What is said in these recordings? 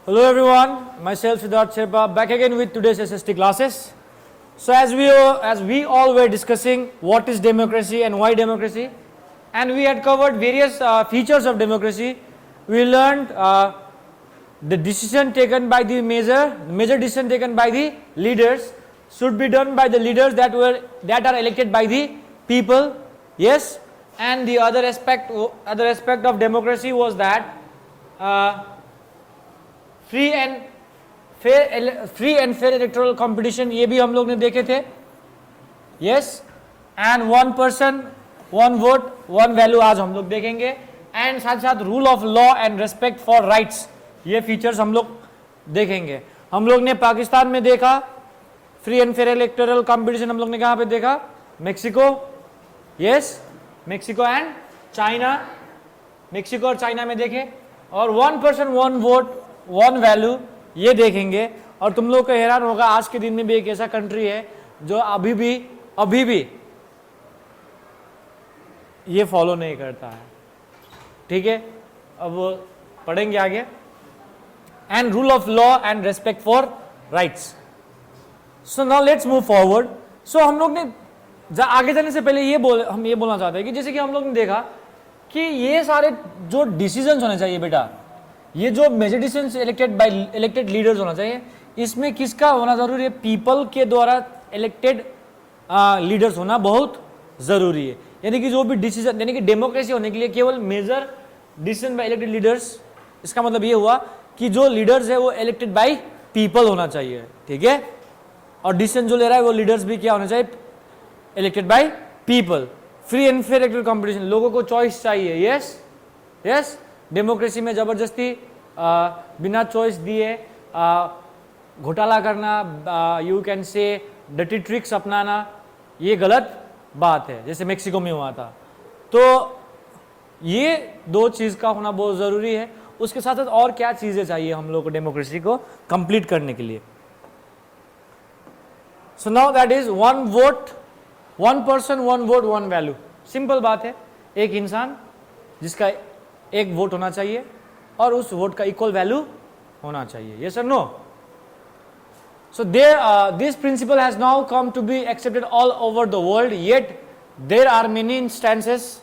Hello everyone, myself Siddharth Sherpa back again with today's SST classes. So as we all were discussing what is democracy and why democracy, and we had covered various features of democracy. We learned the decision taken by the major decision taken by the leaders should be done by the leaders that are elected by the people. Yes, and the other aspect of democracy was that free and fair electoral competition, ये भी हम लोग ने देखे थे. Yes, and 1 person 1 vote 1 value आज हम लोग देखेंगे. एंड साथ साथ rule of law and respect for rights, ये फीचर्स हम लोग देखेंगे. हम लोग ने पाकिस्तान में देखा free and fair electoral competition. हम लोग ने कहाँ पे देखा? Mexico. Yes, Mexico and China. Mexico और चाइना में देखे. और 1 पर्सन 1 वोट 1 वैल्यू ये देखेंगे. और तुम लोग को हैरान होगा, आज के दिन में भी एक ऐसा कंट्री है जो अभी भी ये फॉलो नहीं करता है. ठीक है, अब वो पढ़ेंगे आगे. And rule of law and respect for rights. So now let's move forward. So हम लोग ने आगे जाने से पहले हम ये बोलना चाहते हैं कि जैसे कि हम लोग ने देखा कि ये सारे जो डिसीजंस होने चाहिए बेटा, ये जो मेजर डिसीजंस इलेक्टेड लीडर्स होना चाहिए, इसमें किसका होना जरूरी है? पीपल के द्वारा इलेक्टेड लीडर्स होना बहुत जरूरी है. यानी कि जो भी डिसीजन, यानी कि डेमोक्रेसी होने के लिए केवल major decision by elected leaders, इसका मतलब ये हुआ कि जो लीडर्स है वो इलेक्टेड बाय पीपल होना चाहिए. ठीक है, और डिसीजन जो ले रहा है वो लीडर्स भी क्या होना चाहिए? Elected by people. Free and fair electoral competition, लोगों को चॉइस चाहिए. यस यस, डेमोक्रेसी में जबरदस्ती बिना चॉइस दिए घोटाला करना, you can say dirty tricks अपनाना, ये गलत बात है, जैसे मेक्सिको में हुआ था. तो ये 2 चीज का होना बहुत जरूरी है. उसके साथ साथ और क्या चीजें चाहिए हम लोग को डेमोक्रेसी को कंप्लीट करने के लिए? So now that is 1 vote 1 person 1 vote 1 value. Simple बात है, एक इंसान जिसका एक वोट होना चाहिए और उस वोट का इक्वल वैल्यू होना चाहिए. यस और no? So this principle has now come to be accepted all over the world, yet there are many instances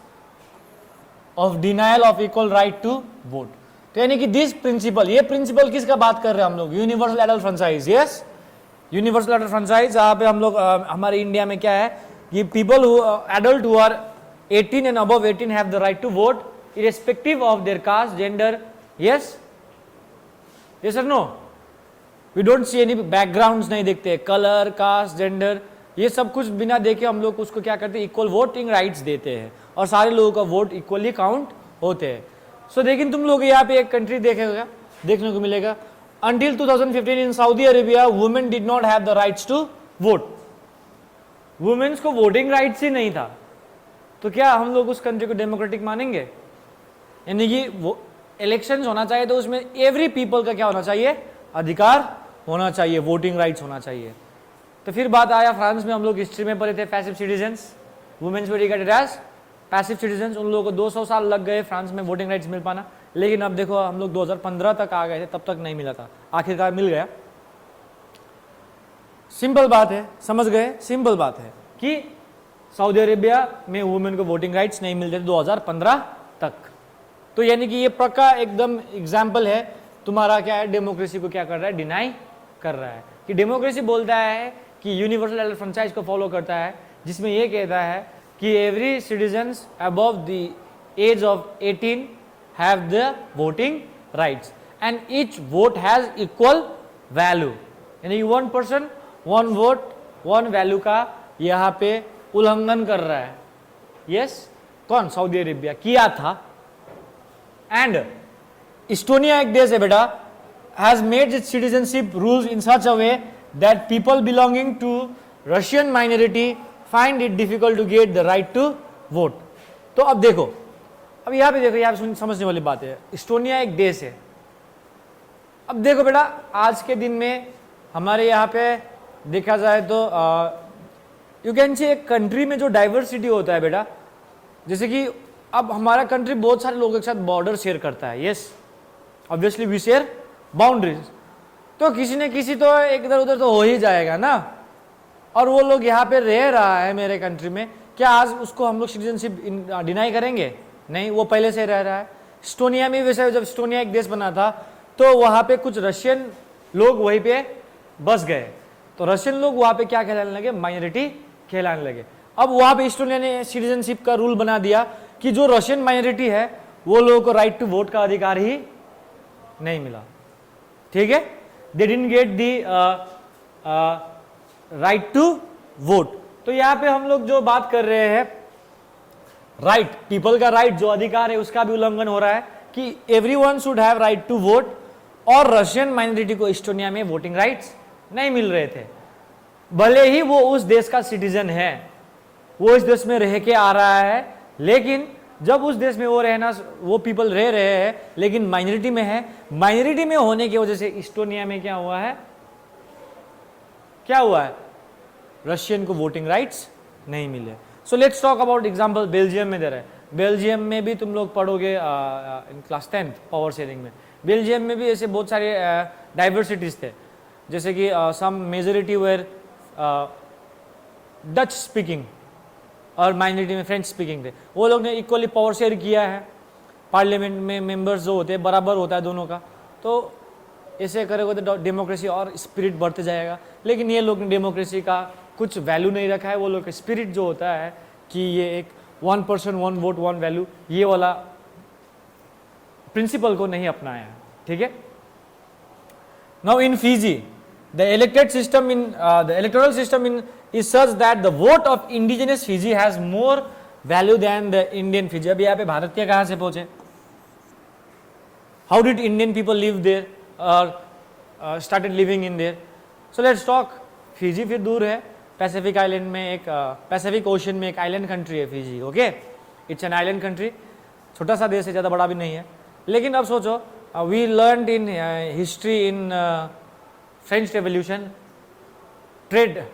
of denial of equal right to vote. तो यानी कि दिस प्रिंसिपल, ये principal किसका बात कर रहे हैं हम लोग? Universal adult franchise. Yes, universal adult franchise. जहां पे हम लोग हमारे इंडिया में क्या है कि people who adult who are 18 and above 18 have the right to vote irrespective of their caste, gender. Yes, yes or no? We don't see any backgrounds, नहीं देखते, कलर, कास्ट, जेंडर, ये सब कुछ बिना देखे हम लोग उसको क्या करते हैं? इक्वल वोटिंग राइट्स देते हैं और सारे लोगों का वोट इक्वली काउंट होते हैं. सो लेकिन तुम लोग यहाँ पे एक कंट्री देखेगा, देखने को मिलेगा, until 2015 in Saudi Arabia women did not have the rights to vote. Women's को वोटिंग राइट्स ही नहीं था. तो क्या हम लोग उस कंट्री को डेमोक्रेटिक मानेंगे? यानी कि वो इलेक्शंस होना चाहिए तो उसमें एवरी पीपल का क्या होना चाहिए? अधिकार होना चाहिए, वोटिंग राइट्स होना चाहिए. तो फिर बात आया फ्रांस में, हम लोग हिस्ट्री में पढ़े थे पैसिव सिटीजन्स. वुमेन्स वर रिगार्डेड एज पैसिव सिटीजन्स. उन लोगों को 200 साल लग गए फ्रांस में वोटिंग राइट्स मिल पाना. लेकिन अब देखो हम लोग 2015 तक आ गए थे, तब तक नहीं मिला था, आखिरकार मिल गया. सिंपल बात है, समझ गए? सिंपल बात है कि सऊदी अरेबिया में वुमेन को वोटिंग राइट्स नहीं मिलते थे 2015 तक. तो यानी कि ये पक्का एकदम एग्जाम्पल है तुम्हारा क्या है, डेमोक्रेसी को क्या कर रहा है? डिनाई कर रहा है. कि डेमोक्रेसी बोलता है कि यूनिवर्सल एडल्ट फ्रेंचाइज को फॉलो करता है, जिसमें ये कहता है कि every citizens above the age of 18 have the voting rights and each vote has equal value. यानी 1 पर्सन 1 वोट 1 वैल्यू का यहाँ पे उल्लंघन कर रहा है. यस, कौन? सऊदी अरेबिया किया था. एंड इस्टोनिया एक देश है बेटा, has made its citizenship rules in such a way that people belonging to Russian minority find it difficult to get the right to vote. तो अब देखो, अब यहाँ पे देखो, यहाँ पे समझने वाली बात है. इस्टोनिया एक देश है. अब देखो बेटा, आज के दिन में हमारे यहाँ पे देखा जाए तो यू कैन सी एक कंट्री में जो डाइवर्सिटी होता है बेटा, जैसे कि अब हमारा कंट्री बहुत सारे लोगों के साथ बॉर्डर शेयर करता है. Yes, obviously we share boundaries, तो किसी न किसी तो एक इधर उधर तो हो ही जाएगा ना। और वो लोग यहाँ पे रह रहा है मेरे कंट्री में, क्या आज उसको हम लोग सिटीजनशिप डिनाई करेंगे? नहीं, वो पहले से रह रहा है। एस्टोनिया में वैसे, जब एस्टोनिया एक देश बना था तो वहाँ पे कुछ रशियन लोग वहीं पे बस गए, तो रशियन लोग वहाँ पे क्या कहलाने लगे? माइनॉरिटी कहलाने लगे। अब वहाँ पे एस्टोनिया ने सिटीजनशिप का रूल बना दिया कि जो रशियन माइनॉरिटी है वो लोगों को राइट टू वोट का अधिकार ही नहीं मिला, ठीक है। They didn't get the right to vote. तो यहाँ पे हम लोग जो बात कर रहे हैं, राइट, पीपल का राइट, जो अधिकार है उसका भी उल्लंघन हो रहा है कि everyone should have right to vote, और रशियन माइनॉरिटी को एस्टोनिया में वोटिंग राइट्स नहीं मिल रहे थे, भले ही वो उस देश का सिटीजन है, वो इस देश में रह के आ रहा है, लेकिन जब उस देश में वो पीपल रह रहे हैं लेकिन माइनॉरिटी में है, माइनॉरिटी में होने की वजह से एस्टोनिया में क्या हुआ है? रशियन को वोटिंग राइट्स नहीं मिले। So let's talk about example. Belgium में दे रहा है, बेल्जियम में भी तुम लोग पढ़ोगे in class 10th power sharing में। बेल्जियम में भी ऐसे बहुत सारे डाइवर्सिटीज थे, जैसे कि सम मेजोरिटी वेयर डच स्पीकिंग और माइनॉरिटी में फ्रेंच स्पीकिंग थे। वो लोग ने इक्वली पावर शेयर किया है, पार्लियामेंट में मेंबर्स जो होते हैं बराबर होता है दोनों का, तो ऐसे करेगा तो डेमोक्रेसी और स्पिरिट बढ़ते जाएगा। लेकिन ये लोग ने डेमोक्रेसी का कुछ वैल्यू नहीं रखा है, वो लोग का स्पिरिट जो होता है कि ये एक 1 पर्सन 1 वोट 1 वैल्यू, ये वाला प्रिंसिपल को नहीं अपनाया है, ठीक है। Now in Fiji the elected system in the electoral system in is such that the vote of indigenous Fiji has more value than the Indian Fiji। अभी यहाँ पे भारतीय कहाँ से पहुंचे? How did Indian people live there or started living in there? So let's talk। Fiji फिर दूर है, पैसिफिक आइलैंड में एक पैसिफिक ओशन में एक आइलैंड कंट्री है Fiji, okay. It's an island country, छोटा सा देश है, ज़्यादा बड़ा भी नहीं है। लेकिन अब सोचो, we learned in history in French revolution trade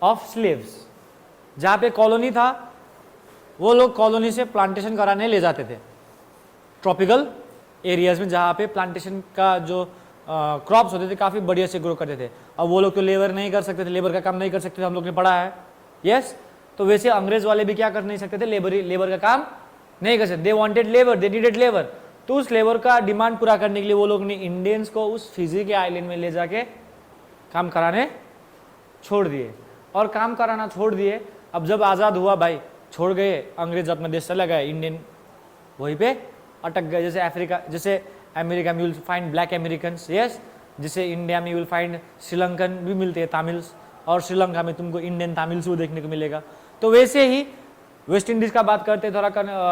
of slaves, जहाँ पे कॉलोनी था वो लोग कॉलोनी से प्लांटेशन कराने ले जाते थे ट्रॉपिकल एरियाज में, जहाँ पे प्लांटेशन का जो क्रॉप्स होते थे काफ़ी बढ़िया से ग्रो करते थे। अब वो लोग तो लेबर नहीं कर सकते थे, लेबर का काम नहीं कर सकते थे, हम लोग ने पढ़ा है, यस। तो वैसे अंग्रेज वाले भी क्या कर नहीं सकते थे? लेबर का काम नहीं कर सकते। They wanted labour, they needed labour. तो उस लेबर का डिमांड पूरा करने के लिए वो लोग ने इंडियंस को उस फिजी के आइलैंड में ले जाके काम कराने छोड़ दिए, और काम कराना छोड़ दिए। अब जब आज़ाद हुआ भाई, छोड़ गए अंग्रेज, अपना देश चला गया, इंडियन वहीं पे अटक गए। जैसे अफ्रीका, जैसे अमेरिका में you will find black Americans, yes. जैसे इंडिया में यू विल फाइंड श्रीलंकन भी मिलते हैं, तमिल्स, और श्रीलंका में तुमको इंडियन तमिल्स भी देखने को मिलेगा। तो वैसे ही वेस्ट इंडीज़ का बात करते थोड़ा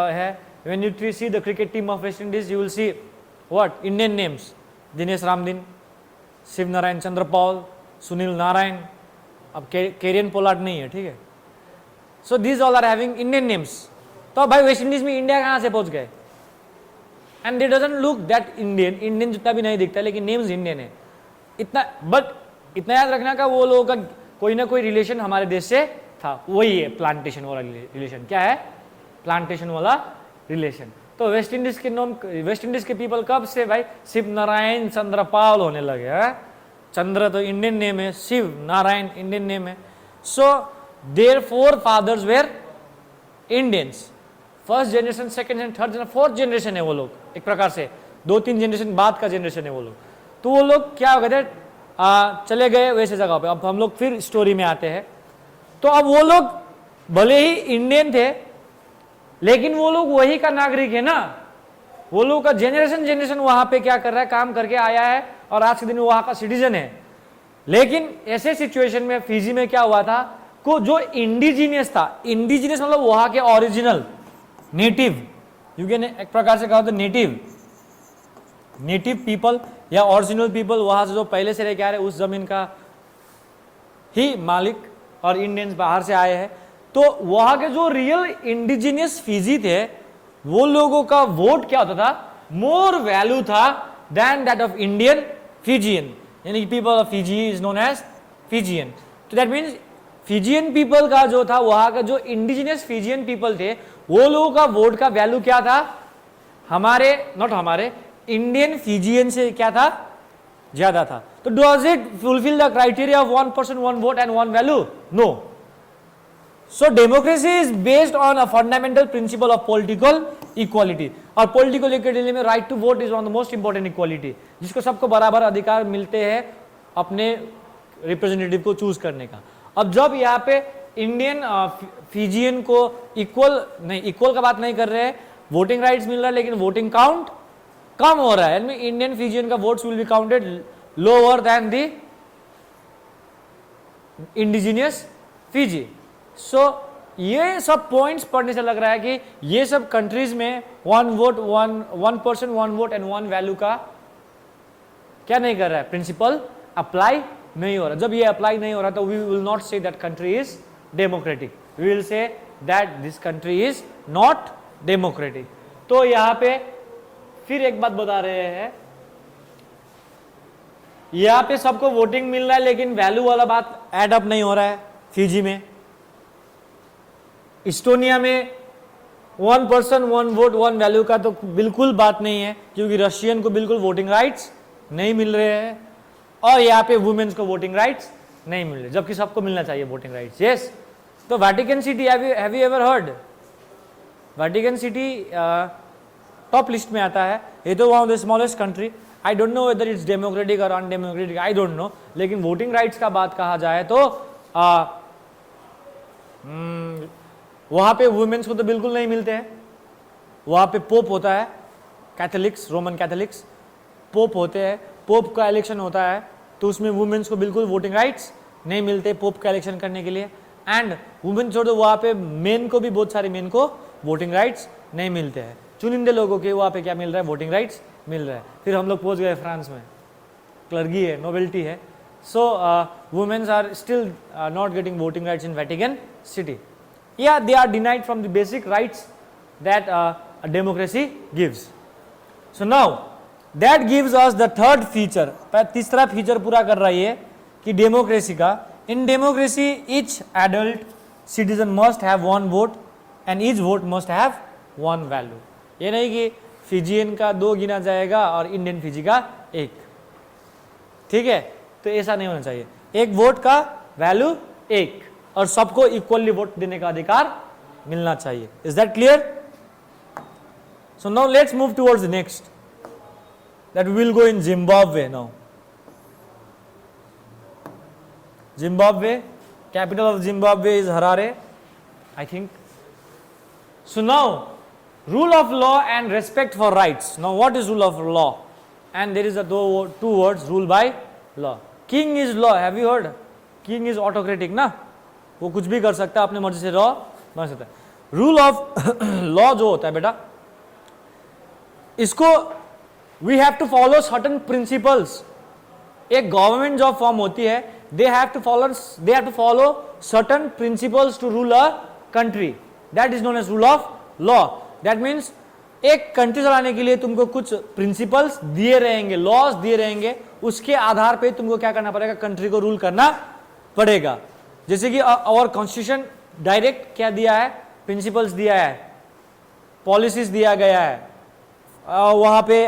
है। When you see the cricket team of West Indies you will see what Indian names, Dinesh Ramdin, Shivnarine Chanderpaul, Sunil Narine. अब केरियन पोलार्ड नहीं है, ठीक है। So these all are having Indian names. तो भाई वेस्ट इंडीज में इंडिया कहाँ से पहुंच गए? And they doesn't look that Indian जितना भी नहीं दिखता, लेकिन नेम्स इंडियन है इतना। बट इतना याद रखना का वो लोगों का कोई ना कोई रिलेशन हमारे देश से था, वही है प्लांटेशन वाला रिलेशन। क्या है? प्लांटेशन वाला रिलेशन। तो वेस्ट इंडीज के पीपल कब से भाई शिव नारायण चंद्रपाल होने लगे हैं? चंद्र तो इंडियन नेम है, शिव नारायण इंडियन नेम है। So their forefathers were Indians. First generation, second generation, third generation, fourth generation है वो लोग, एक प्रकार से 2-3 जनरेशन बाद का जनरेशन है वो लोग। तो वो लोग क्या हो गए थे, चले गए वैसे जगह पे। अब हम लोग फिर स्टोरी में आते हैं। तो अब वो लोग भले ही इंडियन थे, लेकिन वो लोग वही का नागरिक है ना। वो लोग का जनरेशन वहां पे क्या कर रहा है, काम करके आया है, और आज के दिन वहां का सिटीजन है। लेकिन ऐसे सिचुएशन में फिजी में क्या हुआ था, को जो इंडिजीनियस था, इंडिजीनियस मतलब वहां के ओरिजिनल नेटिव, यू कैन एक प्रकार से कहा तो नेटिव पीपल या ओरिजिनल पीपल, वहां से जो पहले से रह के आ रहे उस जमीन का ही मालिक, और इंडियंस बाहर से आए हैं। तो वहां के जो रियल इंडिजीनियस फिजी थे, वो लोगों का वोट क्या होता था, मोर वैल्यू था then that of Indian Fijian, यानी कि people of Fiji is known as Fijian. तो दैट मीन्स फिजियन पीपल का जो था, वहां का जो इंडिजिनियस फिजियन पीपल थे, वो लोगों का वोट का वैल्यू क्या था, हमारे नॉट हमारे इंडियन फिजियन से क्या था, ज्यादा था। तो does it fulfil the criteria of 1 person 1 vote and 1 value? No. So democracy is based on a fundamental principle of political equality, और पॉलिटिकल इक्वालिटी में right to vote is one of the most important equality, जिसको सबको बराबर अधिकार मिलते हैं अपने representative को चूज करने का। अब जब यहाँ पे इंडियन फिजियन को इक्वल का बात नहीं कर रहे हैं, वोटिंग राइट्स मिल रहा है लेकिन वोटिंग काउंट कम हो रहा है, इंडियन फिजियन का votes will be counted lower than the indigenous Fiji. So ये सब पॉइंट्स पढ़ने से लग रहा है कि ये सब कंट्रीज में 1 पर्सन 1 वोट एंड 1 वैल्यू का क्या नहीं कर रहा है, प्रिंसिपल अप्लाई नहीं हो रहा। जब ये अप्लाई नहीं हो रहा तो we will not say that country is democratic, we will say that this country is not democratic. तो यहां पे फिर एक बात बता रहे हैं, यहां पे सबको वोटिंग मिल रहा है लेकिन वैल्यू वाला बात एड अप नहीं हो रहा है फिजी में। इस्टोनिया में 1 पर्सन 1 वोट 1 वैल्यू का तो बिल्कुल बात नहीं है, क्योंकि रशियन को बिल्कुल वोटिंग राइट्स नहीं मिल रहे हैं, और यहाँ पे वुमेन्स को वोटिंग राइट्स नहीं मिल रहे, जबकि सबको मिलना चाहिए वोटिंग राइट्स। यस। तो Vatican city, have you ever heard? Vatican city top list में आता है, ये तो one of the smallest country. I don't know whether it's democratic और अनडेमोक्रेटिक, आई डोंट नो, लेकिन वोटिंग राइट्स का बात कहा जाए तो वहां पे वुमेन्स को तो बिल्कुल नहीं मिलते हैं। वहां पे पोप होता है, कैथोलिक्स, रोमन कैथोलिक्स पोप होते हैं, पोप का इलेक्शन होता है तो उसमें वुमेन्स को बिल्कुल वोटिंग राइट्स नहीं मिलते पोप का इलेक्शन करने के लिए। एंड वुमेन छोड़ो, वहाँ पे मेन को भी, बहुत सारे मेन को वोटिंग राइट्स नहीं मिलते हैं, चुनिंदे लोगों के वहाँ पे क्या मिल रहा है, वोटिंग राइट्स मिल रहा है। फिर हम लोग पहुँच गए फ्रांस में, क्लर्गी है, नोबेल्टी है, so womens are still not getting voting rights in Vatican City. Yeah, they are denied from the basic rights that a democracy gives. So now that gives us the third feature. तीसरा feature पूरा कर रही है कि democracy का, in democracy each adult citizen must have 1 vote and each vote must have 1 value. ये नहीं कि फिजियन का 2 गिना जाएगा और इंडियन फिजी का 1, ठीक है? तो ऐसा नहीं होना चाहिए, एक वोट का वैल्यू 1 और सबको इक्वली वोट देने का अधिकार मिलना चाहिए। Is that clear? So now let's move towards next, that we will go in Zimbabwe now. Zimbabwe, capital of Zimbabwe is Harare, I think. So now rule of law and respect for rights. Now what is rule of law? And there is a 2 words, rule by law. King is law, have you heard? King is autocratic ना, वो कुछ भी कर सकता है, अपने मर्जी से लॉ बन सकता है। रूल ऑफ लॉ जो होता है बेटा, इसको we have to follow certain principles. एक गवर्नमेंट जब फॉर्म होती है, they have to follow certain principles to rule a country, that is known as rule of law. That means एक कंट्री चलाने के लिए तुमको कुछ प्रिंसिपल्स दिए रहेंगे, लॉज दिए रहेंगे, उसके आधार पे तुमको क्या करना पड़ेगा, कंट्री को रूल करना पड़ेगा। जैसे कि और कॉन्स्टिट्यूशन डायरेक्ट क्या दिया है, प्रिंसिपल्स दिया है, पॉलिसीज दिया गया है, वहां पे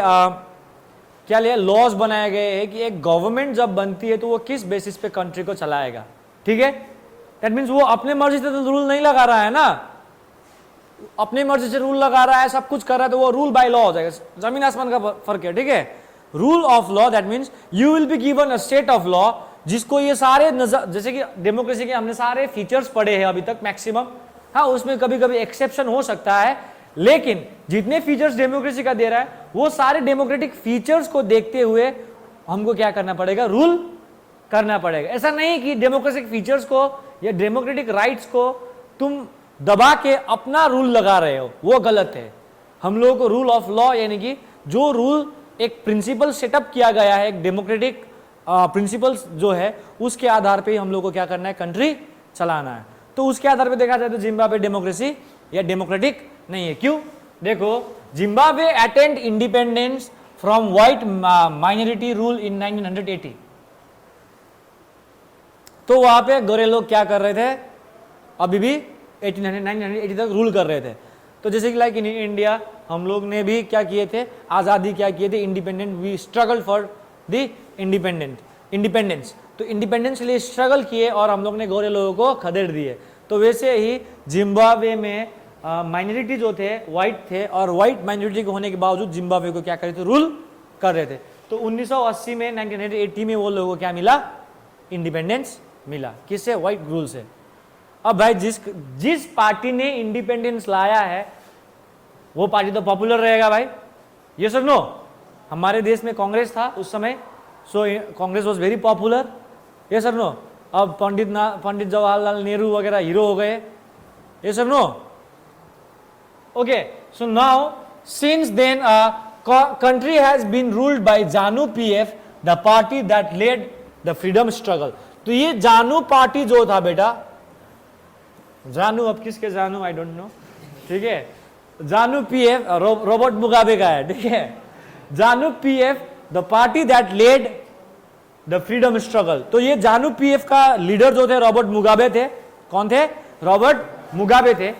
क्या लिया, लॉज बनाए गए हैं कि एक गवर्नमेंट जब बनती है तो वो किस बेसिस पे कंट्री को चलाएगा, ठीक है? दैट मीन्स वो अपने मर्जी से तो रूल नहीं लगा रहा है ना, अपनी मर्जी से रूल लगा रहा है, सब कुछ कर रहा है, तो वो रूल बाय लॉ हो जाएगा, जमीन आसमान का फर्क है, ठीक है? Rule of law that means you will be given a state of law, जिसको ये सारे जैसे कि डेमोक्रेसी के हमने सारे फीचर्स पढ़े हैं अभी तक मैक्सिमम, हाँ उसमें कभी कभी एक्सेप्शन हो सकता है, लेकिन जितने फीचर्स डेमोक्रेसी का दे रहा है वो सारे डेमोक्रेटिक फीचर्स को देखते हुए हमको क्या करना पड़ेगा, रूल करना पड़ेगा। ऐसा नहीं कि डेमोक्रेटिक फीचर्स को या डेमोक्रेटिक राइट्स को तुम दबा के अपना रूल लगा रहे हो, वो गलत है। हम लोगों को रूल ऑफ लॉ यानी कि जो रूल एक प्रिंसिपल सेटअप किया गया है, एक डेमोक्रेटिक प्रिंसिपल्स जो है उसके आधार पे हम लोग को क्या करना है, कंट्री चलाना है। तो उसके आधार पे देखा जाए तो जिम्बाब्वे डेमोक्रेसी या डेमोक्रेटिक नहीं है। क्यों? देखो, Zimbabwe attend independence from white minority rule in 1980। तो वहां पे गोरे लोग क्या कर रहे थे, अभी भी 1980 तक रूल कर रहे थे। तो जैसे कि लाइक इन इंडिया हम लोग ने भी क्या किए थे, आज़ादी क्या किए थे, independent, we struggle for the independence. तो इंडिपेंडेंस के लिए स्ट्रगल किए और हम लोग ने गोरे लोगों को खदेड़ दिए। तो वैसे ही जिम्बाब्वे में माइनॉरिटी जो थे वाइट थे, और वाइट माइनॉरिटी के होने के बावजूद जिम्बाब्वे को क्या कर रहे थे, रूल कर रहे थे। तो 1980 में 1980 में वो लोगों को क्या मिला, इंडिपेंडेंस मिला। किससे, वाइट रूल से। अब भाई जिस पार्टी ने इंडिपेंडेंस लाया है वो पार्टी तो पॉपुलर रहेगा भाई, ये सब नो। हमारे देश में कांग्रेस था उस समय, सो कांग्रेस वाज वेरी पॉपुलर, ये सब नो। अब पंडित जवाहरलाल नेहरू वगैरह हीरो हो गए, ये सब no. Okay, so now since then country has been ruled by JANU PF, the party that led the freedom struggle। तो ये जानू पार्टी जो था बेटा, जानू अब किसके जानू आई डोंट नो, ठीक है। जानू पीएफ रॉबर्ट मुगाबे का है, ठीक है। ZANU PF the party that led the freedom struggle. तो ये जानू पीएफ का लीडर जो थे रॉबर्ट मुगाबे थे। कौन थे, रॉबर्ट मुगाबे थे।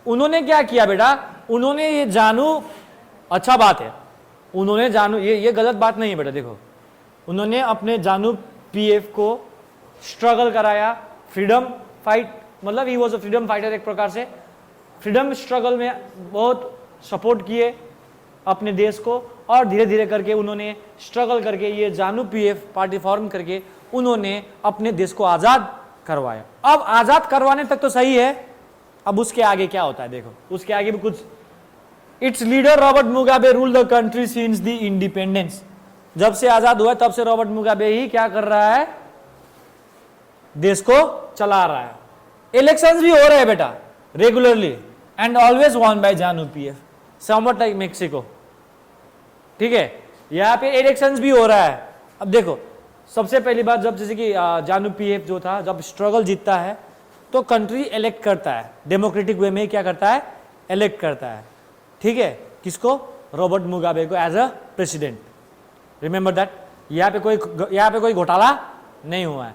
उन्होंने क्या किया बेटा, उन्होंने ये जानू, अच्छा बात है, उन्होंने जानू, ये गलत बात नहीं है बेटा। देखो, उन्होंने अपने जानू पीएफ को स्ट्रगल कराया, फ्रीडम फाइट, मतलब he was a freedom fighter एक प्रकार से। फ्रीडम स्ट्रगल में बहुत सपोर्ट किए अपने देश को, और धीरे धीरे करके उन्होंने स्ट्रगल करके ये जानू पीएफ पार्टी फॉर्म करके उन्होंने अपने देश को आज़ाद करवाया। अब आज़ाद करवाने तक तो सही है, अब उसके आगे क्या होता है देखो, उसके आगे भी कुछ। It's leader Robert Mugabe rule the country since the independence. जब से आजाद हुआ तब से रॉबर्ट मुगाबे ही क्या कर रहा है, देश को चला रहा है। इलेक्शंस भी हो रहे हैं बेटा regularly and always won by जानू पीएफ, समवट लाइक मेक्सिको, ठीक है। यहाँ पे इलेक्शंस भी हो रहा है। अब देखो, सबसे पहली बात, जब जैसे कि जानू पीएफ जो था, जब स्ट्रगल जीतता है तो कंट्री इलेक्ट करता है, डेमोक्रेटिक वे में क्या करता है, इलेक्ट करता है, ठीक है। किसको, रॉबर्ट मुगाबे को as a president. Remember that, यहाँ पे कोई घोटाला नहीं हुआ है।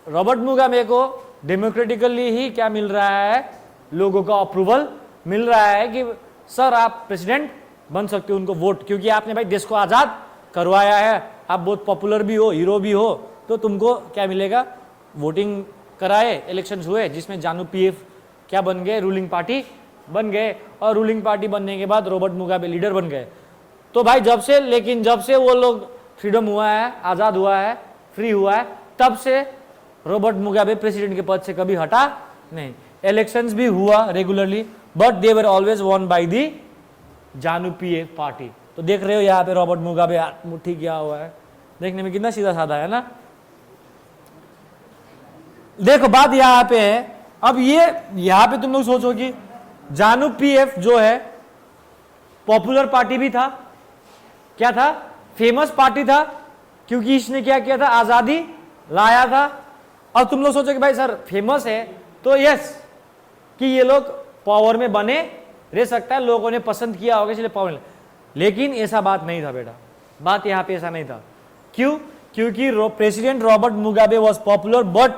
रॉबर्ट मुगाबे को डेमोक्रेटिकली ही क्या मिल रहा है, लोगों का अप्रूवल मिल रहा है कि सर आप प्रेसिडेंट बन सकते हो, उनको वोट, क्योंकि आपने भाई देश को आज़ाद करवाया है, आप बहुत पॉपुलर भी हो, हीरो भी हो, तो तुमको क्या मिलेगा, वोटिंग कराए, इलेक्शंस हुए जिसमें जानू पीएफ क्या बन गए, रूलिंग पार्टी बन गए, और रूलिंग पार्टी बनने के बाद रॉबर्ट मुगाबे लीडर बन गए। तो भाई जब से वो लोग फ्रीडम हुआ है, आज़ाद हुआ है, फ्री हुआ है, तब से रॉबर्ट मुगाबे प्रेसिडेंट के पद से कभी हटा नहीं। इलेक्शंस भी हुआ regularly, but they were always won by the जानू पीएफ पार्टी। तो देख रहे हो यहाँ पे रॉबर्ट मुगाबे मुट्ठी किया हुआ है, देखने में कितना सीधा साधा है ना। देखो बात यहाँ पे है, अब ये यहाँ पे तुम लोग सोचो कि जानू पीएफ जो है पॉपुलर पार्टी भी था, क्या था, फेमस पार्टी था, क्योंकि इसने क्या किया था, आजादी लाया था। और तुम लोग सोचो कि भाई सर फेमस है तो यस कि ये लोग पावर में बने रह सकता है, लोगों ने पसंद किया होगा इसलिए पावर में, लेकिन ऐसा बात नहीं था बेटा, बात यहाँ पे ऐसा नहीं था। क्यों, क्योंकि president Robert Mugabe was popular but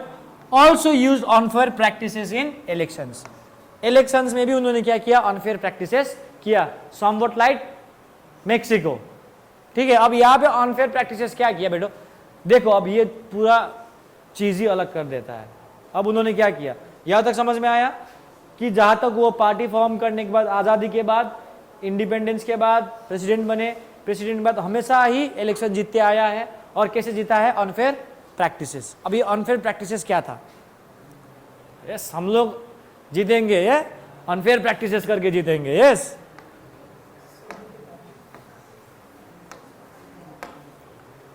also use unfair practices in elections. Elections में भी उन्होंने क्या किया, अनफेयर प्रैक्टिसेस किया, समवट लाइक मेक्सिको, ठीक है। अब यहाँ पे अनफेयर प्रैक्टिसेस क्या किया बेटो, देखो अब ये पूरा चीज ही अलग कर देता है। अब उन्होंने क्या किया, यहां तक समझ में आया कि जहां तक वो पार्टी फॉर्म करने के बाद, आजादी के बाद, इंडिपेंडेंस के बाद प्रेसिडेंट बने, प्रेसिडेंट के बाद हमेशा ही इलेक्शन जीतते आया है, और कैसे जीता है, अनफेयर प्रैक्टिसेस। अब ये अनफेयर प्रैक्टिसेस क्या था, यस हम लोग जीतेंगे, ये अनफेयर प्रैक्टिसेस करके जीतेंगे, yes.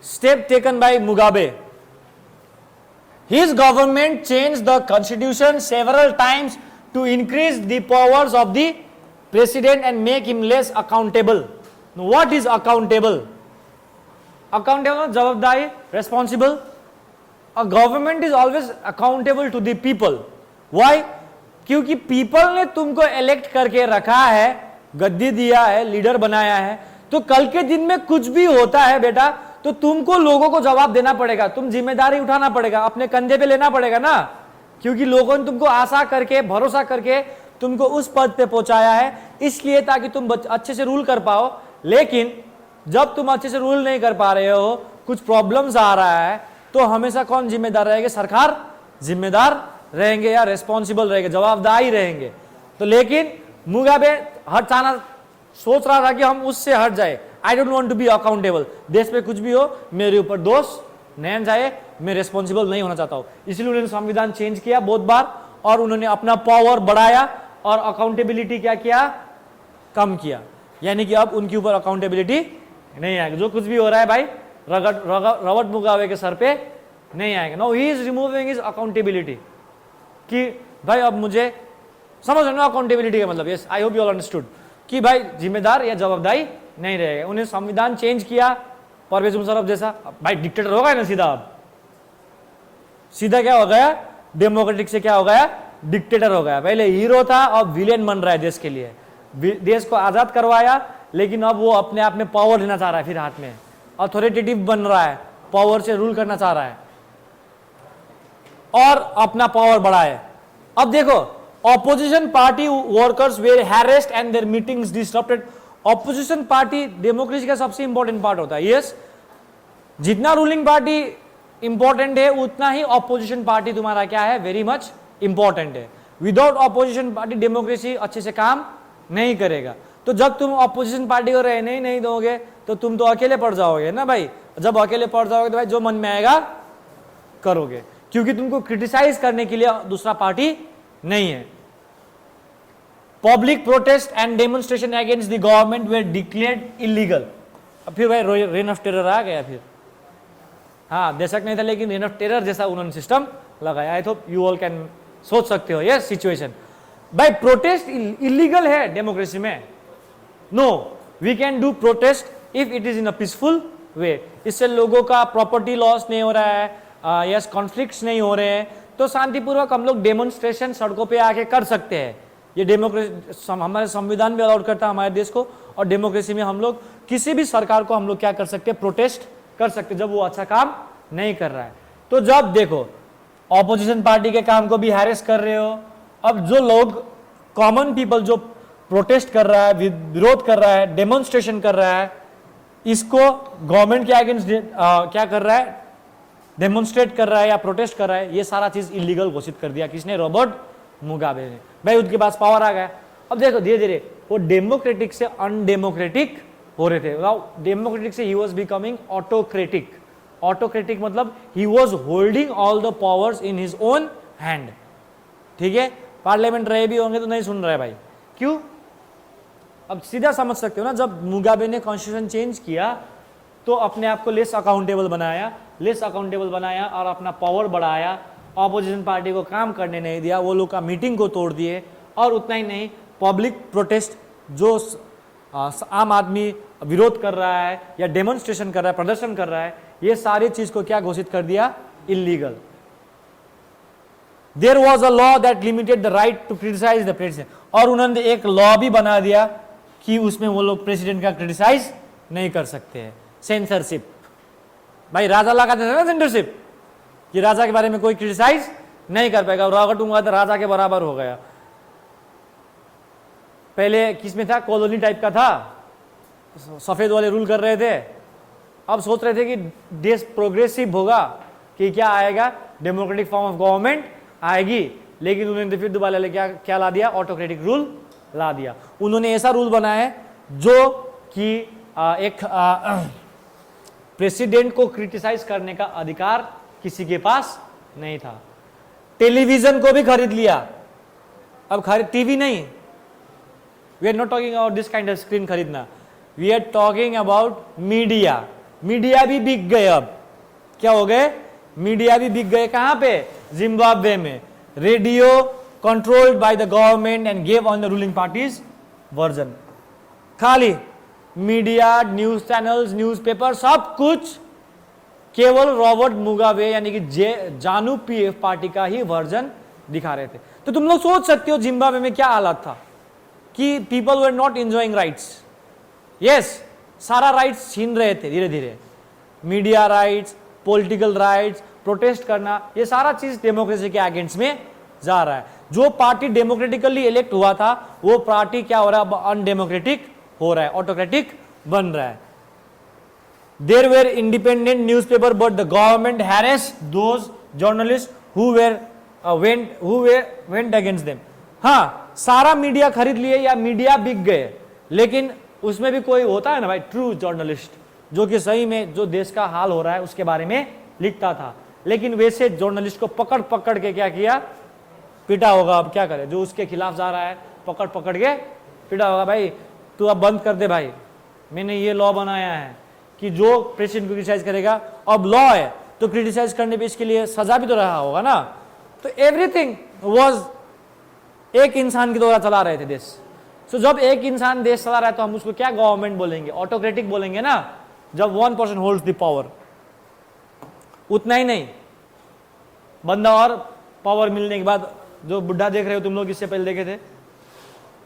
Step taken by Mugabe. His government changed the constitution several times to increase the powers of the president and make him less accountable. Now, what is accountable? Accountable, jawabdari, responsible. A government is always accountable to the people. Why? क्योंकि people ने तुमको elect करके रखा है, गद्दी दिया है, leader बनाया है, तो कल के दिन में कुछ भी होता है बेटा तो तुमको लोगों को जवाब देना पड़ेगा, तुम जिम्मेदारी उठाना पड़ेगा, अपने कंधे पे लेना पड़ेगा ना, क्योंकि लोगों ने तुमको आशा करके, भरोसा करके तुमको उस पद पे पहुंचाया है, इसलिए ताकि तुम अच्छे से रूल कर पाओ। लेकिन जब तुम अच्छे से रूल नहीं कर पा रहे हो, कुछ प्रॉब्लम्स आ रहा है, तो हमेशा कौन जिम्मेदार रहेगा? सरकार जिम्मेदार रहेंगे या रेस्पॉन्सिबल रहेंगे, जवाबदारी रहेंगे। तो लेकिन मुगाबे हटाना सोच रहा था कि हम उससे हट जाए। I don't want to be accountable, देश में कुछ भी हो मेरे ऊपर दोष नहीं जाए, मैं रेस्पॉन्सिबल नहीं होना चाहता हूं। इसलिए उन्होंने संविधान चेंज किया बहुत बार, और उन्होंने अपना पावर बढ़ाया और अकाउंटेबिलिटी क्या किया? कम किया। यानी कि अब उनके ऊपर अकाउंटेबिलिटी नहीं आएगी। जो कुछ भी हो रहा है भाई रॉबर्ट मुगाबे के सर पे नहीं आएगा। No, he is removing his accountability, कि भाई अब मुझे समझ रहे हो अकाउंटेबिलिटी का मतलब? Yes, I hope you all understood, कि भाई जिम्मेदार या जवाबदारी नहीं रहेगा। उन्हें संविधान चेंज किया, परवेज मुशर्रफ जैसा भाई डिक्टेटर हो गया ना सीधा। अब सीधा क्या हो गया? डेमोक्रेटिक से क्या हो गया? डिक्टेटर हो गया। पहले हीरो था, अब विलेन बन रहा है देश के लिए। देश को आजाद करवाया, लेकिन अब वो अपने आप में पावर लेना चाह रहा है, फिर हाथ में अथॉरिटेटिव बन रहा है, पावर से रूल करना चाह रहा है और अपना पावर बढ़ाए। अब देखो, opposition party workers were harassed and their meetings disrupted. Opposition party democracy का सबसे इंपॉर्टेंट पार्ट होता है। यस, जितना रूलिंग पार्टी इंपॉर्टेंट है, उतना ही ऑपोजिशन पार्टी तुम्हारा क्या है? वेरी मच इंपॉर्टेंट है। विदाउट ऑपोजिशन पार्टी डेमोक्रेसी अच्छे से काम नहीं करेगा। तो जब तुम ऑपोजिशन पार्टी को रहने ही नहीं दोगे, तो तुम तो अकेले पड़ जाओगे ना भाई। जब अकेले पड़ जाओगे तो भाई जो मन में आएगा करोगे, क्योंकि तुमको क्रिटिसाइज करने के लिए दूसरा पार्टी नहीं है। Public protest and demonstration against the government were declared illegal. अब फिर भाई रेन ऑफ टेरर आ गया फिर। हाँ, दशक नहीं था, लेकिन रेन ऑफ टेरर जैसा उन्होंने सिस्टम लगाया। I hope you all can सोच सकते हो ये सिचुएशन। भाई प्रोटेस्ट इलीगल है डेमोक्रेसी में? No, we can do protest if it is in a peaceful way. इससे लोगों का प्रॉपर्टी लॉस नहीं हो रहा है, यस कॉन्फ्लिक्ट्स नहीं हो रहे हैं, तो शांतिपूर्वक हम लोग डेमोन्स्ट्रेशन सड़कों पे आके कर सकते हैं। ये डेमोक्रेसी हमारे संविधान भी अलाउड करता है हमारे देश को, और डेमोक्रेसी में हम लोग किसी भी सरकार को हम लोग क्या कर सकते हैं? प्रोटेस्ट कर सकते हैं, जब वो अच्छा काम नहीं कर रहा है। तो जब देखो ऑपोजिशन पार्टी के काम को भी हैरेस कर रहे हो, अब जो लोग कॉमन पीपल जो प्रोटेस्ट कर रहा है, विरोध कर रहा है, डेमोन्स्ट्रेशन कर रहा है, इसको गवर्नमेंट के अगेंस्ट क्या कर रहा है? डेमोन्स्ट्रेट कर रहा है या प्रोटेस्ट कर रहा है, ये सारा चीज इलीगल घोषित कर दिया। किसने? रॉबर्ट मुगाबे ने। भाई उनके पास पावर आ गया। अब देखो धीरे धीरे वो डेमोक्रेटिक से अनडेमोक्रेटिक हो रहे थे। डेमोक्रेटिक से he was becoming autocratic. Autocratic मतलब he was holding all the powers in his own hand. ठीक है, पार्लियामेंट रहे भी होंगे तो नहीं सुन रहे भाई, क्यों? अब सीधा समझ सकते हो ना, जब मुगाबे ने कॉन्स्टिट्यूशन चेंज किया तो अपने आप को लेस अकाउंटेबल बनाया और अपना पावर बढ़ाया। ऑपोजिशन पार्टी को काम करने नहीं दिया, वो लोग का मीटिंग को तोड़ दिए। और उतना ही नहीं, पब्लिक प्रोटेस्ट जो आम आदमी विरोध कर रहा है या डेमोन्स्ट्रेशन कर रहा है, प्रदर्शन कर रहा है, ये सारी चीज को क्या घोषित कर दिया? Illegal. There was a law that limited the right to criticise the president. और उन्होंने एक लॉ भी बना दिया कि उसमें वो लोग प्रेसिडेंट का क्रिटिसाइज नहीं कर सकते हैं। सेंसरशिप। भाई राजा लगाते थे ना सेंसरशिप, कि राजा के बारे में कोई क्रिटिसाइज नहीं कर पाएगा। रॉबर्ट मुगाबे राजा के बराबर हो गया। पहले किसमें था? कॉलोनी टाइप का था, सफेद वाले रूल कर रहे थे। अब सोच रहे थे कि देश प्रोग्रेसिव होगा, कि क्या आएगा? डेमोक्रेटिक फॉर्म ऑफ गवर्नमेंट आएगी। लेकिन उन्होंने फिर दोबारा क्या ला दिया? ऑटोक्रेटिक रूल ला दिया। उन्होंने ऐसा रूल बनाया जो कि एक प्रेसिडेंट को क्रिटिसाइज करने का अधिकार किसी के पास नहीं था। टेलीविजन को भी खरीद लिया। अब टीवी नहीं, we are not talking about this kind of screen खरीदना, we are talking about media. Media भी बिक गए। अब क्या हो गए? मीडिया भी बिक गए। कहां पे? जिम्बाब्वे में। Radio controlled by the government and gave on the ruling parties version. खाली मीडिया, न्यूज चैनल्स, न्यूज़पेपर, सब कुछ केवल रॉबर्ट मुगाबे यानी कि जानू पीएफ पार्टी का ही वर्जन दिखा रहे थे। तो तुम लोग सोच सकते हो जिम्बाब्वे में क्या हालत था, कि people were not enjoying rights. Yes, सारा राइट्स छीन रहे थे धीरे धीरे। Media rights, political rights, protest करना, ये सारा चीज डेमोक्रेसी के अगेंस्ट में जा रहा है। जो पार्टी डेमोक्रेटिकली इलेक्ट हुआ था, वो पार्टी क्या हो रहा है? अब अनडेमोक्रेटिक हो रहा है, ऑटोक्रेटिक बन रहा है। There were independent newspaper but the government harass those journalist who went against them. हाँ, सारा मीडिया खरीद लिए या मीडिया बिक गए, लेकिन उसमें भी कोई होता है ना भाई ट्रू जर्नलिस्ट, जो कि सही में जो देश का हाल हो रहा है उसके बारे में लिखता था। लेकिन वैसे जर्नलिस्ट को पकड़ पकड़ के क्या किया, पीटा होगा। अब क्या करे, जो उसके खिलाफ जा रहा है पकड़ पकड़ के पीटा होगा, भाई तू अब बंद कर दे भाई, मैंने ये लॉ बनाया है कि जो प्रेसिडेंट को क्रिटिसाइज करेगा, अब लॉ है तो क्रिटिसाइज करने पे इसके लिए सजा भी तो रहा होगा ना। तो एवरीथिंग वाज एक इंसान के द्वारा चला रहे थे देश। सो जब एक इंसान देश चला रहा है तो हम उसको क्या गवर्नमेंट बोलेंगे, ऑटोक्रेटिक बोलेंगे ना, जब one person holds the power. उतना ही नहीं, बंदा और पावर मिलने के बाद, जो बुढ़ा देख रहे हो तुम लोग, इससे पहले देखे थे,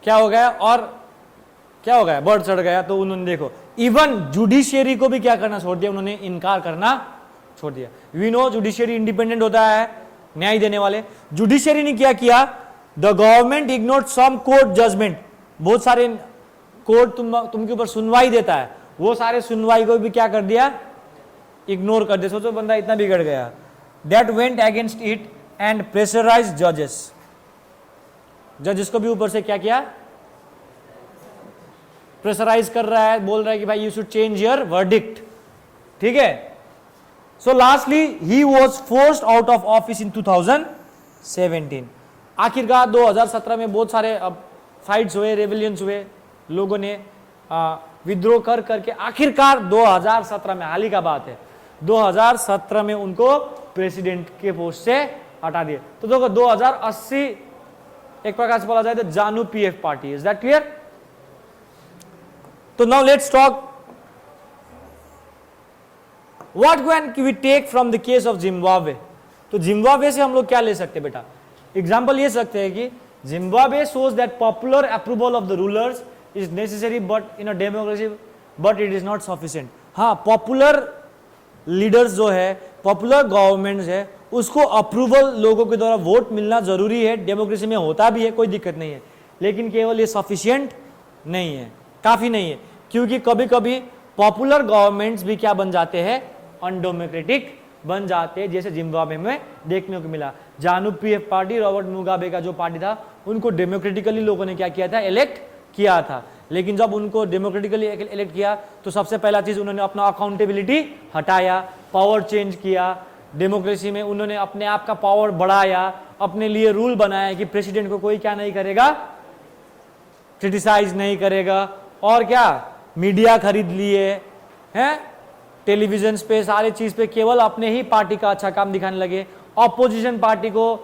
क्या हो गया और क्या हो गया, बढ़ चढ़ गया। तो उन्होंने देखो इवन जुडिशियरी को भी क्या करना छोड़ दिया, उन्होंने इनकार करना छोड़ दिया। वी नो जुडिशियरी इंडिपेंडेंट होता है, न्याय देने वाले। जुडिशियरी ने क्या किया, the government ignored some court judgment, बहुत सारे कोर्ट तुमके ऊपर सुनवाई देता है, वो सारे सुनवाई को भी क्या कर दिया, इग्नोर कर दिया। सोचो बंदा इतना बिगड़ गया। That went against it and pressurise जजेस, जजेस को भी ऊपर से क्या किया, प्रेशराइज कर रहा है, बोल रहा है कि भाई you should change your verdict. ठीक है। सो lastly he was forced out of office in 2017। आखिरकार 2017 में बहुत सारे अब फाइट्स हुए, रेवलियंस हुए, लोगों ने विद्रोह कर करके आखिरकार 2017 में, हाल ही का बात है, 2017 में उनको प्रेसिडेंट के पोस्ट से हटा दिए। तो देखो 2080 एक प्रकार से बोला जाए तो ZANU PF party. Is that clear? तो now let's talk what can we take from the case of Zimbabwe. तो जिम्बाब्वे से हम लोग क्या ले सकते हैं बेटा? एग्जाम्पल ये सकते हैं कि Zimbabwe shows that popular approval of the rulers is necessary but in a democracy but it is not sufficient. हाँ, पॉपुलर लीडर्स जो है, पॉपुलर गवर्नमेंट्स है, उसको अप्रूवल लोगों के द्वारा वोट मिलना जरूरी है, डेमोक्रेसी में होता भी है, कोई दिक्कत नहीं है, लेकिन केवल ये सफिशिएंट नहीं है, काफी नहीं है, क्योंकि कभी कभी पॉपुलर गवर्नमेंट्स भी क्या बन जाते हैं, अनडेमोक्रेटिक बन जाते हैं, जैसे जिम्बाब्वे में देखने को मिला। जानू पीएफ पार्टी, रॉबर्ट मुगाबे का जो पार्टी था, उनको डेमोक्रेटिकली लोगों ने क्या किया था, इलेक्ट किया था। लेकिन जब उनको डेमोक्रेटिकली इलेक्ट किया तो सबसे पहला चीज उन्होंने अपना अकाउंटेबिलिटी हटाया, पावर चेंज किया, डेमोक्रेसी में उन्होंने अपने आप का पावर बढ़ाया, अपने लिए रूल बनाया कि प्रेसिडेंट को कोई क्या नहीं करेगा, क्रिटिसाइज नहीं करेगा, और क्या मीडिया खरीद लिए हैं, टेलीविजन पे, सारे चीज पे केवल अपने ही पार्टी का अच्छा काम दिखाने लगे, ऑपोजिशन पार्टी को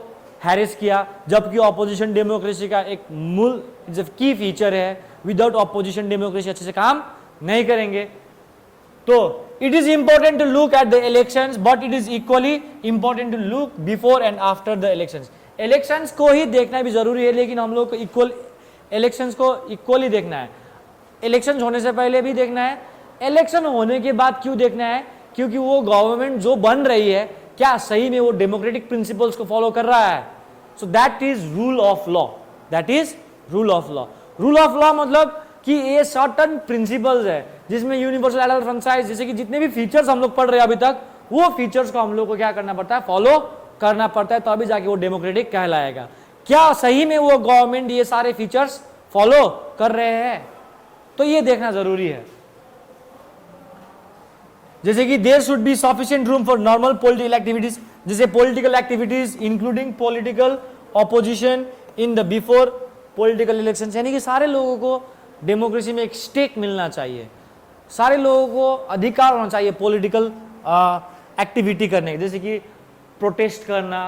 हैरेस किया, जबकि ऑपोजिशन डेमोक्रेसी का एक मूल की फीचर है। विदाउट ऑपोजिशन डेमोक्रेसी अच्छे से काम नहीं करेंगे। तो it is important to look at the elections but it is equally important to look before and after the elections. Elections को ही देखना भी जरूरी है, लेकिन हम लोग को इक्वल इलेक्शंस को इक्वली देखना है। इलेक्शंस होने से पहले भी देखना है, इलेक्शन होने के बाद क्यों देखना है, क्योंकि वो गवर्नमेंट जो बन रही है क्या सही में वो डेमोक्रेटिक प्रिंसिपल्स को फॉलो कर रहा है। So that is rule of law, that is rule of law. Rule of law मतलब कि ये सर्टन प्रिंसिपल्स है जिसमें यूनिवर्सल एडल्ट फ्रेंचाइज, जैसे कि जितने भी फीचर्स हम लोग पढ़ रहे हैं अभी तक, वो फीचर्स को हम लोग को क्या करना पड़ता है, फॉलो करना पड़ता है, तभी जाके वो डेमोक्रेटिक कहलाएगा। क्या सही में वो गवर्नमेंट ये सारे फीचर्स फॉलो कर रहे हैं, तो ये देखना जरूरी है। जैसे कि there should be sufficient room for normal political activities, जैसे political activities including political opposition in the before political election, यानी कि सारे लोगों को डेमोक्रेसी में एक स्टेक मिलना चाहिए, सारे लोगों को अधिकार होना चाहिए पॉलिटिकल एक्टिविटी करने, जैसे कि प्रोटेस्ट करना,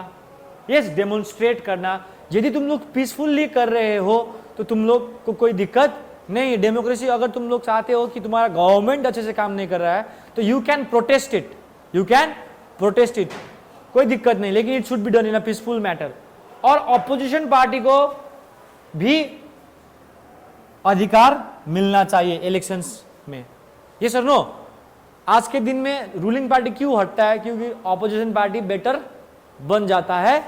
यस, डेमोन्स्ट्रेट करना। यदि तुम लोग पीसफुली कर रहे हो तो तुम लोग को कोई दिक्कत नहीं। डेमोक्रेसी अगर तुम लोग चाहते हो कि तुम्हारा गवर्नमेंट अच्छे से काम नहीं कर रहा है तो you can protest it, you can protest it, कोई दिक्कत नहीं, लेकिन it should be done in a peaceful matter. और ऑपोजिशन पार्टी को भी अधिकार मिलना चाहिए इलेक्शंस में। ये सर नो, आज के दिन में रूलिंग पार्टी क्यों हटता है, क्योंकि ऑपोजिशन पार्टी बेटर बन जाता है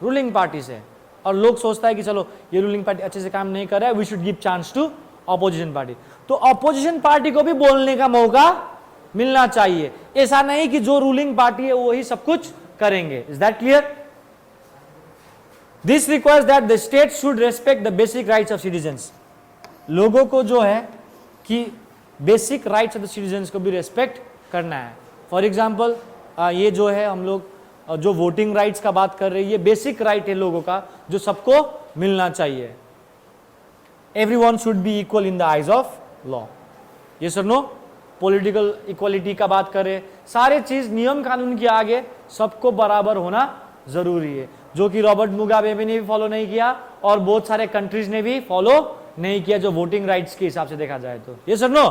रूलिंग पार्टी से, और लोग सोचता है कि चलो ये रूलिंग पार्टी अच्छे से काम नहीं कर रहा है, we should give chance to opposition party. तो ऑपोजिशन पार्टी को भी बोलने का मौका मिलना चाहिए। ऐसा नहीं कि जो रूलिंग पार्टी है वही सब कुछ करेंगे। Is that clear? This requires that the state should respect the basic rights of citizens. लोगों को जो है कि basic rights of the citizens को भी रेस्पेक्ट करना है। फॉर एग्जाम्पल ये जो है हम लोग जो वोटिंग राइट्स का बात कर रहे हैं, ये बेसिक राइट है लोगों का जो सबको मिलना चाहिए। Everyone should be equal in the eyes of law. ये सर नो पॉलिटिकल इक्वालिटी का बात करें, सारे चीज नियम कानून के आगे सबको बराबर होना जरूरी है, जो कि रॉबर्ट मुगाबे ने भी फॉलो नहीं किया और बहुत सारे कंट्रीज ने भी फॉलो नहीं किया जो वोटिंग राइट्स के हिसाब से देखा जाए तो। ये सर नो?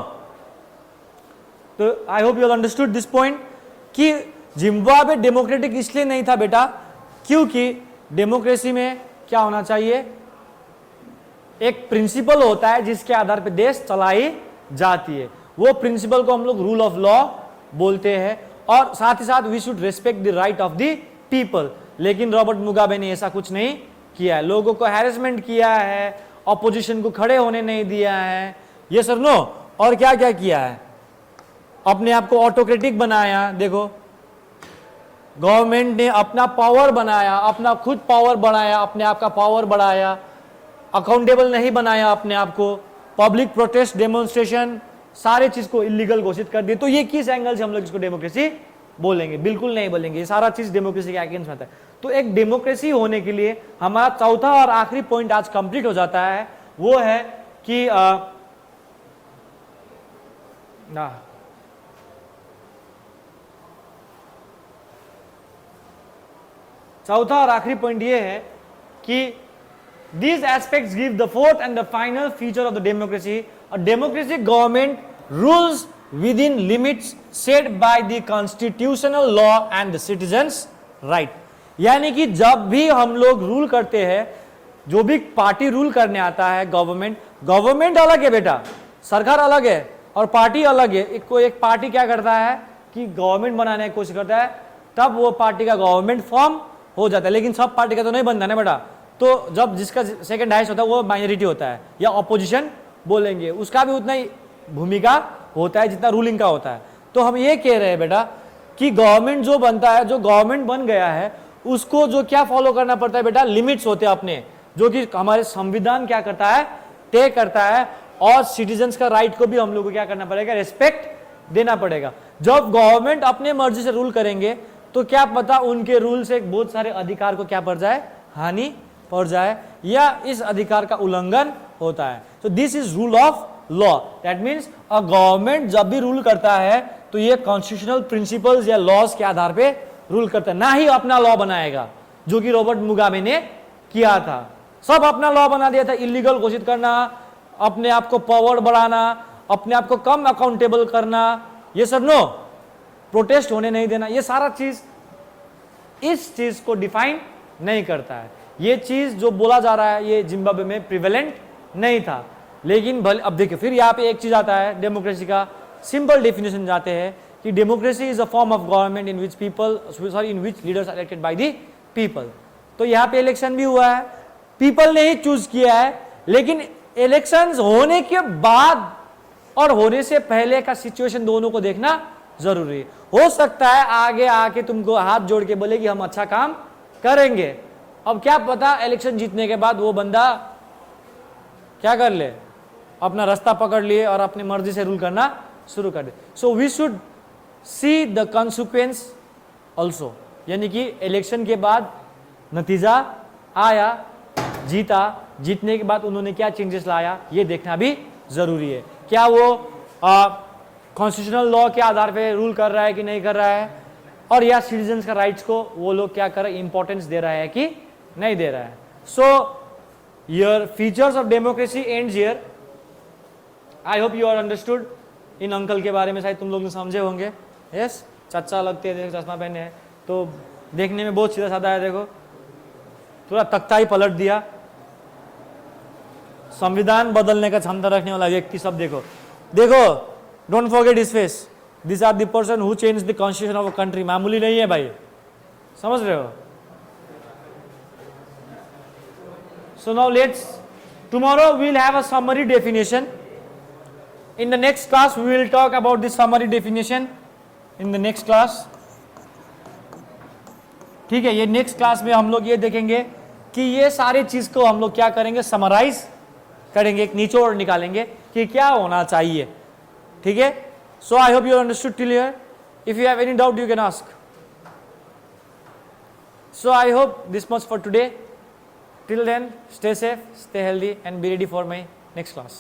तो आई hope you have understood this point कि जिम्बाब्वे डेमोक्रेटिक इसलिए नहीं था बेटा क्योंकि डेमोक्रेसी में क्या होना चाहिए, एक प्रिंसिपल होता है जिसके आधार पर देश चलाई जाती है। वो प्रिंसिपल को हम लोग रूल ऑफ लॉ बोलते हैं और साथ ही साथ we should respect the right of the people. लेकिन रॉबर्ट मुगाबे ने ऐसा कुछ नहीं किया है, लोगों को हैरेसमेंट किया है, ऑपोजिशन को खड़े होने नहीं दिया है। ये सर नो? और क्या क्या किया है, अपने आप को ऑटोक्रेटिक बनाया। देखो गवर्नमेंट ने अपना पावर बनाया, अपना खुद पावर बनाया, अपने आप का पावर बढ़ाया, अकाउंटेबल नहीं बनाया अपने आप को, पब्लिक प्रोटेस्ट डेमोन्स्ट्रेशन सारे चीज को इलीगल घोषित कर दिए। तो ये किस एंगल से हम लोग इसको डेमोक्रेसी बोलेंगे? बिल्कुल नहीं बोलेंगे, ये सारा चीज डेमोक्रेसी के अगेंस्ट में आता है। तो एक डेमोक्रेसी होने के लिए हमारा चौथा और आखिरी पॉइंट आज कंप्लीट हो जाता है, वो है कि चौथा और आखिरी पॉइंट ये है कि these aspects give the fourth and the final feature of the democracy. A democratic government rules within limits set by the constitutional law and the citizens right. यानी कि जब भी हम लोग रूल करते हैं, जो भी पार्टी रूल करने आता है, गवर्नमेंट अलग है बेटा, सरकार अलग है और पार्टी अलग है। एक पार्टी क्या करता है कि गवर्नमेंट बनाने की कोशिश करता है, तब वो पार्टी का गवर्नमेंट फॉर्म हो जाता है। लेकिन सब पार्टी का तो नहीं बनता ना बेटा। तो जब जिसका सेकंड हाईएस्ट होता है वो माइनॉरिटी होता है या ऑपोजिशन बोलेंगे, उसका भी उतना ही भूमिका होता है जितना रूलिंग का होता है। तो हम ये कह रहे हैं बेटा कि गवर्नमेंट जो बनता है, जो गवर्नमेंट बन गया है, उसको जो क्या फॉलो करना पड़ता है बेटा, लिमिट्स होते हैं अपने, जो कि हमारे संविधान क्या करता है, तय करता है। और सिटीजन्स का राइट को भी हम लोग को क्या करना पड़ेगा, रेस्पेक्ट देना पड़ेगा। जब गवर्नमेंट अपने मर्जी से रूल करेंगे तो क्या पता उनके रूल से बहुत सारे अधिकार को क्या पड़ जाए, हानि पड़ जाए, या इस अधिकार का उल्लंघन होता है। तो this is rule of law. That means a government जब भी रूल करता है तो ये कॉन्स्टिट्यूशनल प्रिंसिपल्स या लॉज के आधार पे रूल करता है, ना ही अपना लॉ बनाएगा, जो कि रॉबर्ट मुगाबे ने किया था। सब अपना लॉ बना दिया था, इलीगल घोषित करना, अपने आप को पावर बढ़ाना, अपने आप को कम अकाउंटेबल करना, ये सब नो, प्रोटेस्ट होने नहीं देना, ये सारा चीज इस चीज को डिफाइन नहीं करता है। ये चीज जो बोला जा रहा है ये जिम्बाब्वे में प्रिवेलेंट नहीं था। लेकिन भले अब देखिए फिर यहाँ पे एक चीज आता है, डेमोक्रेसी का सिंपल डेफिनेशन जाते हैं कि democracy is a form of government in which people in which leaders are elected by the people. तो यहाँ पे इलेक्शन भी हुआ है, पीपल ने ही चूज किया है, लेकिन इलेक्शंस होने के बाद और होने से पहले का सिचुएशन दोनों को देखना जरूरी है। हो सकता है आगे आके तुमको हाथ जोड़ के बोले कि हम अच्छा काम करेंगे, अब क्या पता इलेक्शन जीतने के बाद वो बंदा क्या कर ले, अपना रास्ता पकड़ लिए और अपनी मर्जी से रूल करना शुरू कर दे। So we should see the consequence also, यानी कि इलेक्शन के बाद नतीजा आया, जीता, जीतने के बाद उन्होंने क्या चेंजेस लाया ये देखना भी जरूरी है। क्या वो कॉन्स्टिट्यूशनल लॉ के आधार पे रूल कर रहा है कि नहीं कर रहा है, और या सिटीजन्स का राइट्स को वो लोग क्या कर रहे हैं, इंपॉर्टेंस दे रहा है कि नहीं दे रहा है। So your features of democracy ends here. I hope you are understood. इन अंकल के बारे में शायद तुम लोग समझे होंगे। यस, चाचा लगते हैं, देखो चश्मा पहने हैं, तो देखने में बहुत सीधा साधा है। देखो पूरा तख्ता ही पलट दिया, संविधान बदलने का क्षमता रखने वाला व्यक्ति सब देखो। देखो, don't forget his face, this are the person who change the constitution of a country. मामूली नहीं है भाई, समझ रहे हो। So now let's, tomorrow we'll have a summary definition In the next class, we will talk about the summary definition. In the next class, ठीक है, ये नेक्स्ट क्लास में हम लोग ये देखेंगे कि ये सारे चीज को हम लोग क्या करेंगे, समराइज करेंगे, एक निचोड़ निकालेंगे कि क्या होना चाहिए. ठीक है. So I hope you understood till here. If you have any doubt you can ask. So I hope this much for today. Till then, stay safe, stay healthy, and be ready for my next class.